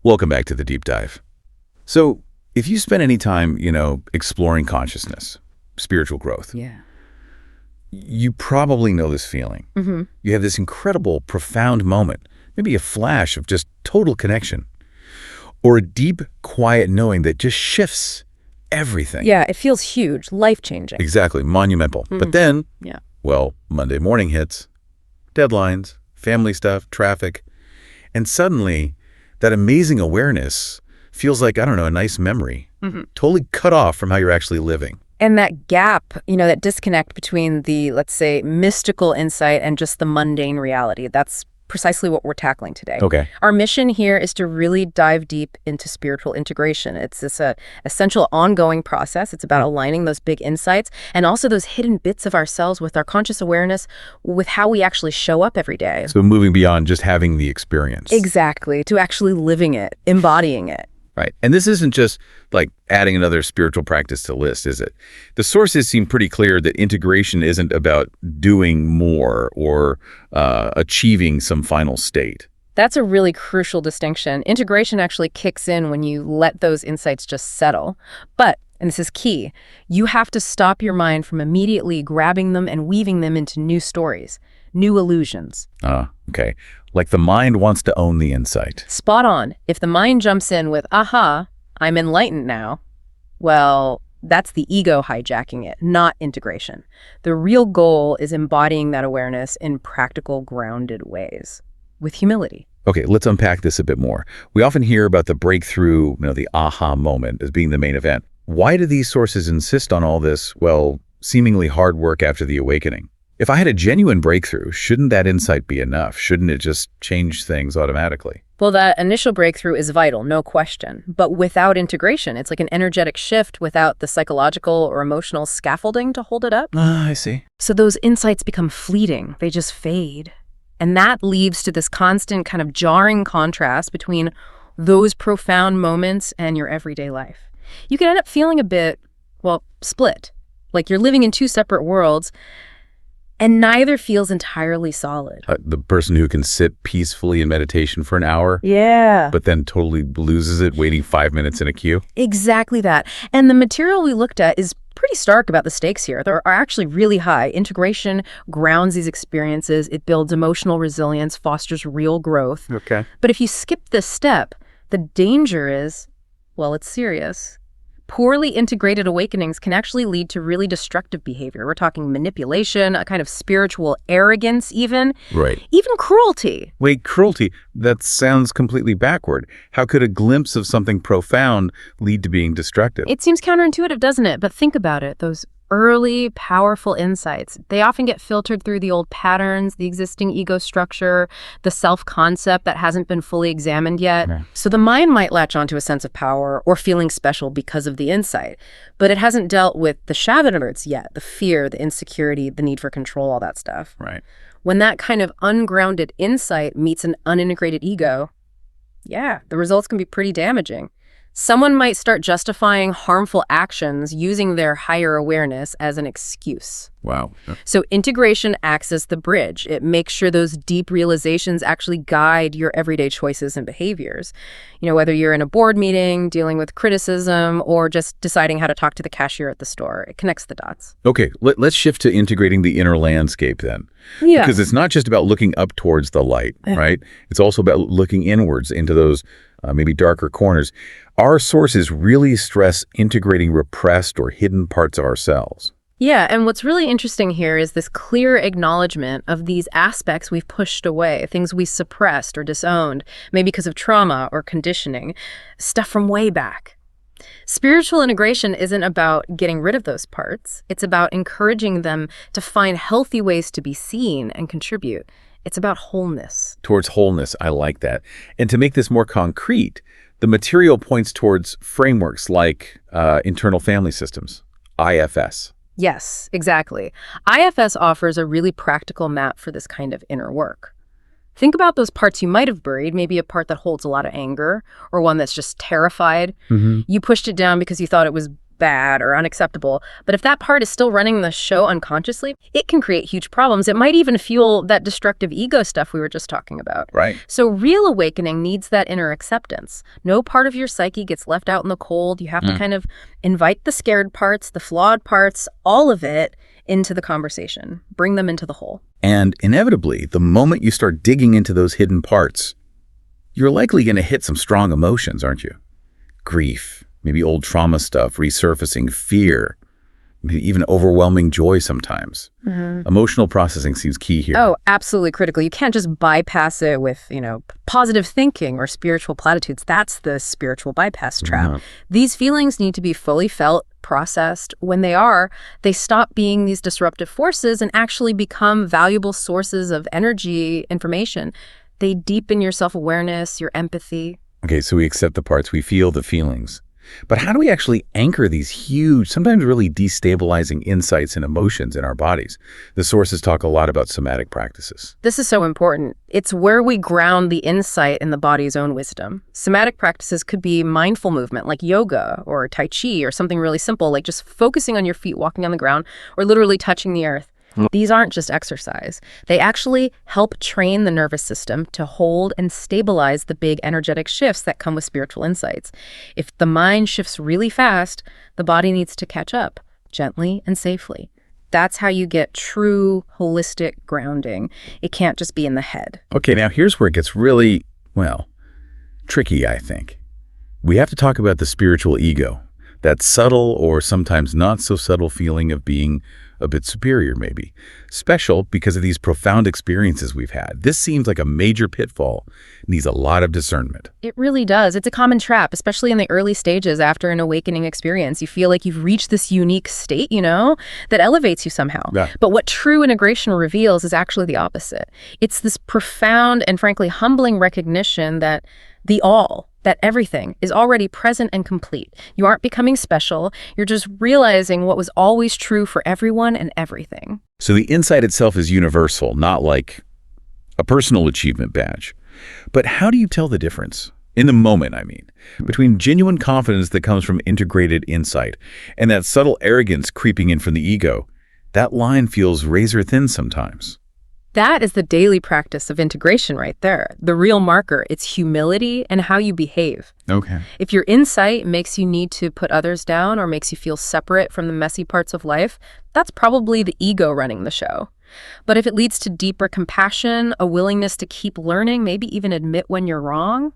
Welcome back to the deep dive. So, if you spend any time, exploring consciousness, spiritual growth, Yeah. you probably know this feeling. You have this incredible, profound moment, maybe a flash of just total connection, or a deep, quiet knowing that just shifts everything. Yeah, it feels huge, life-changing. Exactly, monumental. But then, Yeah. well, Monday morning hits, deadlines, family stuff, traffic, and suddenly that amazing awareness feels like, I don't know, a nice memory, totally cut off from how you're actually living. And that gap, that disconnect between the, let's say, mystical insight and just the mundane reality, that's precisely what we're tackling today. Okay. Our mission here is to really dive deep into spiritual integration. It's this essential ongoing process. It's about aligning those big insights and also those hidden bits of ourselves with our conscious awareness, with how we actually show up every day. So moving beyond just having the experience. Exactly, to actually living it, embodying it. Right. And this isn't just like adding another spiritual practice to the list, is it? The sources seem pretty clear that integration isn't about doing more or achieving some final state. That's a really crucial distinction. Integration actually kicks in when you let those insights just settle. But, and this is key, you have to stop your mind from immediately grabbing them and weaving them into new stories, new illusions. Okay. Like the mind wants to own the insight. Spot on. If the mind jumps in with, aha, I'm enlightened now, well, that's the ego hijacking it, not integration. The real goal is embodying that awareness in practical, grounded ways, with humility. Okay, let's unpack this a bit more. We often hear about the breakthrough, the aha moment as being the main event. Why do these sources insist on all this, well, seemingly hard work after the awakening? If I had a genuine breakthrough, shouldn't that insight be enough? Shouldn't it just change things automatically? Well, that initial breakthrough is vital, no question. But without integration, it's like an energetic shift without the psychological or emotional scaffolding to hold it up. I see. So those insights become fleeting. They just fade. And that leads to this constant kind of jarring contrast between those profound moments and your everyday life. You can end up feeling a bit, well, split. Like you're living in two separate worlds, and neither feels entirely solid. The person who can sit peacefully in meditation for an hour, Yeah. but then totally loses it waiting 5 minutes in a queue. Exactly that. And the material we looked at is pretty stark about the stakes here. They are actually really high. Integration grounds these experiences. It builds emotional resilience, fosters real growth. Okay. But if you skip this step, the danger is, well, it's serious. Poorly integrated awakenings can actually lead to really destructive behavior. We're talking manipulation, a kind of spiritual arrogance even. Right. Even cruelty. Wait, cruelty? That sounds completely backward. How could a glimpse of something profound lead to being destructive? It seems counterintuitive, doesn't it? But think about it. Those early, powerful insights, they often get filtered through the old patterns, the existing ego structure, the self-concept that hasn't been fully examined yet. Okay. So the mind might latch onto a sense of power or feeling special because of the insight, but it hasn't dealt with the shadow alerts yet, the fear, the insecurity, the need for control, all that stuff. Right. When that kind of ungrounded insight meets an unintegrated ego, yeah, the results can be pretty damaging. Someone might start justifying harmful actions using their higher awareness as an excuse. Wow. So integration acts as the bridge. It makes sure those deep realizations actually guide your everyday choices and behaviors. Whether you're in a board meeting, dealing with criticism, or just deciding how to talk to the cashier at the store, it connects the dots. Okay, let's shift to integrating the inner landscape then. Yeah. Because it's not just about looking up towards the light, right? It's also about looking inwards into those maybe darker corners. Our sources really stress integrating repressed or hidden parts of ourselves. Yeah, and what's really interesting here is this clear acknowledgement of these aspects we've pushed away, things we suppressed or disowned, maybe because of trauma or conditioning, stuff from way back. Spiritual integration isn't about getting rid of those parts. It's about encouraging them to find healthy ways to be seen and contribute. It's about wholeness. Towards wholeness, I like that. And to make this more concrete, the material points towards frameworks like internal family systems, IFS. Yes, exactly. IFS offers a really practical map for this kind of inner work. Think about those parts you might have buried, maybe a part that holds a lot of anger or one that's just terrified. You pushed it down because you thought it was bad or unacceptable. But if that part is still running the show unconsciously, it can create huge problems. It might even fuel that destructive ego stuff we were just talking about. Right. So real awakening needs that inner acceptance. No part of your psyche gets left out in the cold. You have to kind of invite the scared parts, the flawed parts, all of it into the conversation. Bring them into the whole. And inevitably, the moment you start digging into those hidden parts, you're likely going to hit some strong emotions, aren't you? Grief, maybe old trauma stuff, resurfacing, fear, maybe even overwhelming joy sometimes. Emotional processing seems key here. Oh, absolutely critical. You can't just bypass it with, positive thinking or spiritual platitudes. That's the spiritual bypass trap. These feelings need to be fully felt, processed. When they are, they stop being these disruptive forces and actually become valuable sources of energy, information. They deepen your self-awareness, your empathy. Okay, so we accept the parts, we feel the feelings. But how do we actually anchor these huge, sometimes really destabilizing insights and emotions in our bodies? The sources talk a lot about somatic practices. This is so important. It's where we ground the insight in the body's own wisdom. Somatic practices could be mindful movement like yoga or tai chi, or something really simple like just focusing on your feet, walking on the ground, or literally touching the earth. These aren't just exercise. They actually help train the nervous system to hold and stabilize the big energetic shifts that come with spiritual insights. If the mind shifts really fast, the body needs to catch up gently and safely. That's how you get true holistic grounding. It can't just be in the head. Okay, now here's where it gets really, tricky, I think. We have to talk about the spiritual ego, that subtle or sometimes not so subtle feeling of being a bit superior, maybe. Special because of these profound experiences we've had. This seems like a major pitfall. It needs a lot of discernment. It really does. It's a common trap, especially in the early stages after an awakening experience. You feel like you've reached this unique state, that elevates you somehow. Yeah. But what true integration reveals is actually the opposite. It's this profound and frankly humbling recognition that that everything is already present and complete. You aren't becoming special. You're just realizing what was always true for everyone and everything. So the insight itself is universal, not like a personal achievement badge. But how do you tell the difference? In the moment, between genuine confidence that comes from integrated insight and that subtle arrogance creeping in from the ego. That line feels razor thin sometimes. That is the daily practice of integration right there. The real marker, it's humility and how you behave. Okay. If your insight makes you need to put others down or makes you feel separate from the messy parts of life, that's probably the ego running the show. But if it leads to deeper compassion, a willingness to keep learning, maybe even admit when you're wrong,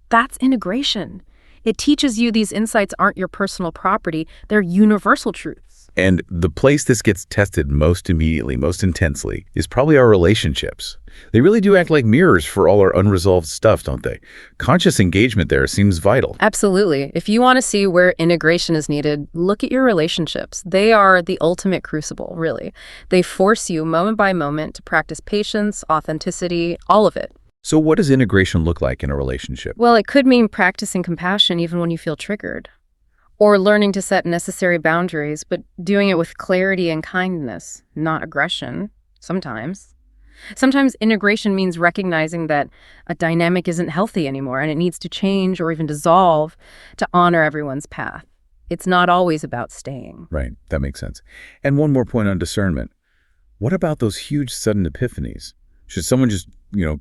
that's integration. It teaches you these insights aren't your personal property, they're universal truths. And the place this gets tested most immediately, most intensely, is probably our relationships. They really do act like mirrors for all our unresolved stuff, don't they? Conscious engagement there seems vital. Absolutely. If you want to see where integration is needed, look at your relationships. They are the ultimate crucible, really. They force you moment by moment to practice patience, authenticity, all of it. So what does integration look like in a relationship? Well, it could mean practicing compassion even when you feel triggered. Or learning to set necessary boundaries, but doing it with clarity and kindness, not aggression, sometimes. Sometimes integration means recognizing that a dynamic isn't healthy anymore and it needs to change or even dissolve to honor everyone's path. It's not always about staying. Right, that makes sense. And one more point on discernment. What about those huge sudden epiphanies? Should someone just,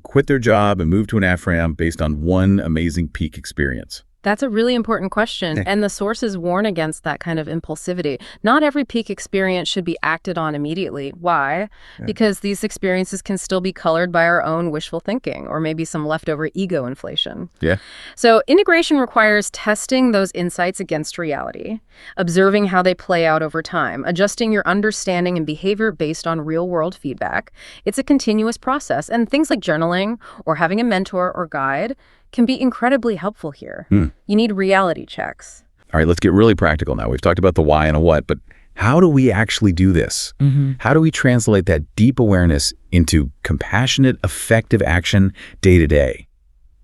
quit their job and move to an ashram based on one amazing peak experience? That's a really important question, and the sources warn against that kind of impulsivity. Not every peak experience should be acted on immediately. Why? Yeah. Because these experiences can still be colored by our own wishful thinking or maybe some leftover ego inflation. Yeah. So integration requires testing those insights against reality, observing how they play out over time, adjusting your understanding and behavior based on real-world feedback. It's a continuous process, and things like journaling or having a mentor or guide can be incredibly helpful here. You need reality checks. All right, let's get really practical now. We've talked about the why and a what, but how do we actually do this? How do we translate that deep awareness into compassionate, effective action day to day?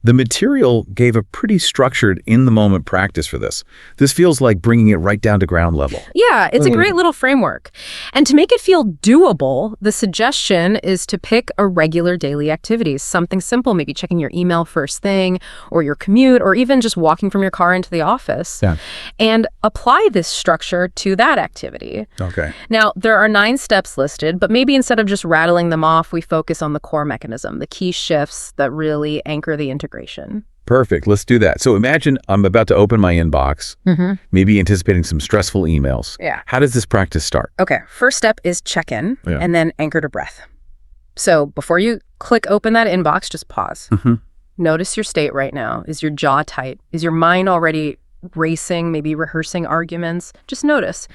The material gave a pretty structured, in-the-moment practice for this. This feels like bringing it right down to ground level. Yeah, it's a great little framework. And to make it feel doable, the suggestion is to pick a regular daily activity, something simple, maybe checking your email first thing, or your commute, or even just walking from your car into the office. Yeah. And apply this structure to that activity. Okay. Now, there are 9 steps listed, but maybe instead of just rattling them off, we focus on the core mechanism, the key shifts that really anchor the integration. Perfect. Let's do that. So imagine I'm about to open my inbox, maybe anticipating some stressful emails. Yeah. How does this practice start? Okay, first step is check in, Yeah. and then anchor to breath. So before you click open that inbox, just pause. Notice your state right now. Is your jaw tight? Is your mind already racing, maybe rehearsing arguments? Just notice.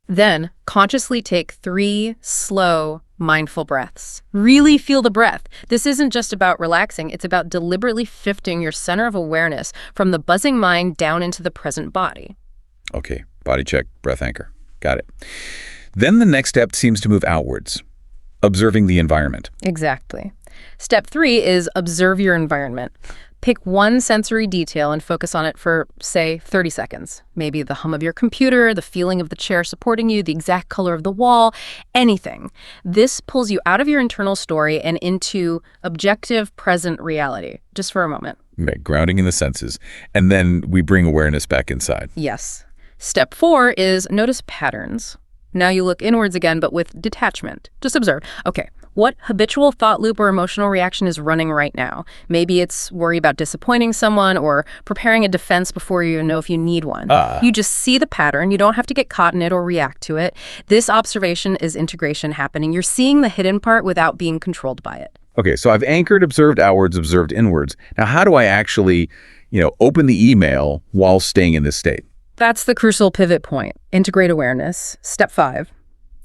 Then consciously take 3 slow, mindful breaths. Really feel the breath. This isn't just about relaxing. It's about deliberately shifting your center of awareness from the buzzing mind down into the present body. Okay. Body check, breath anchor. Got it. Then the next step seems to move outwards, observing the environment. Exactly. Step 3 is observe your environment. Pick one sensory detail and focus on it for, say, 30 seconds. Maybe the hum of your computer, the feeling of the chair supporting you, the exact color of the wall, anything. This pulls you out of your internal story and into objective, present reality, just for a moment. Okay, grounding in the senses. And then we bring awareness back inside. Yes. Step 4 is notice patterns. Now you look inwards again, but with detachment. Just observe. Okay, what habitual thought loop or emotional reaction is running right now? Maybe it's worry about disappointing someone or preparing a defense before you know if you need one. You just see the pattern. You don't have to get caught in it or react to it. This observation is integration happening. You're seeing the hidden part without being controlled by it. Okay, so I've anchored, observed outwards, observed inwards. Now, how do I actually, open the email while staying in this state? That's the crucial pivot point. Integrate awareness. Step 5.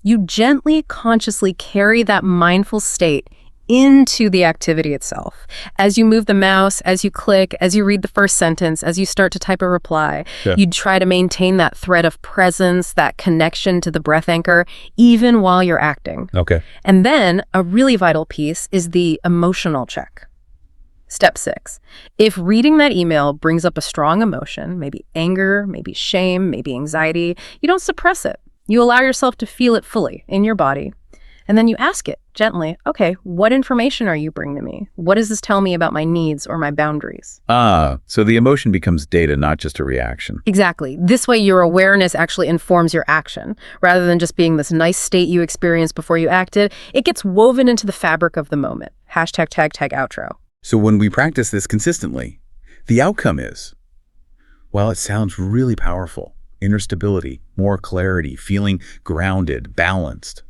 You gently, consciously carry that mindful state into the activity itself. As you move the mouse, as you click, as you read the first sentence, as you start to type a reply, you try to maintain that thread of presence, that connection to the breath anchor, even while you're acting. Okay. And then a really vital piece is the emotional check. Step 6. If reading that email brings up a strong emotion, maybe anger, maybe shame, maybe anxiety, you don't suppress it. You allow yourself to feel it fully in your body. And then you ask it gently, okay, what information are you bringing to me? What does this tell me about my needs or my boundaries? So the emotion becomes data, not just a reaction. Exactly. This way your awareness actually informs your action. Rather than just being this nice state you experienced before you acted, it gets woven into the fabric of the moment. Hashtag tag outro. So when we practice this consistently, the outcome is, well, it sounds really powerful. Inner stability, more clarity, feeling grounded, balanced,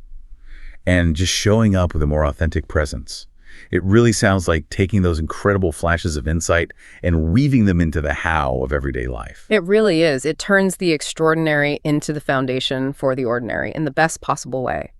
and just showing up with a more authentic presence. It really sounds like taking those incredible flashes of insight and weaving them into the how of everyday life. It really is. It turns the extraordinary into the foundation for the ordinary in the best possible way.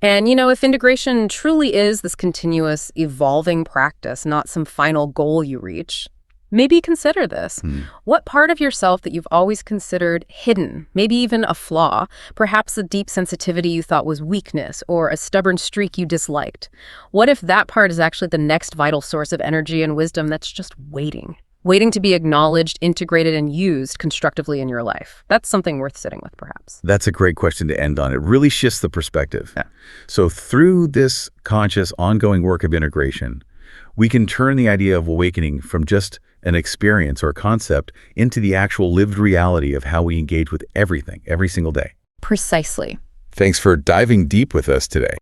And, if integration truly is this continuous, evolving practice, not some final goal you reach, maybe consider this. What part of yourself that you've always considered hidden, maybe even a flaw, perhaps a deep sensitivity you thought was weakness or a stubborn streak you disliked? What if that part is actually the next vital source of energy and wisdom that's just waiting to be acknowledged, integrated, and used constructively in your life? That's something worth sitting with, perhaps. That's a great question to end on. It really shifts the perspective. Yeah. So through this conscious, ongoing work of integration, we can turn the idea of awakening from just an experience or concept into the actual lived reality of how we engage with everything, every single day. Precisely. Thanks for diving deep with us today.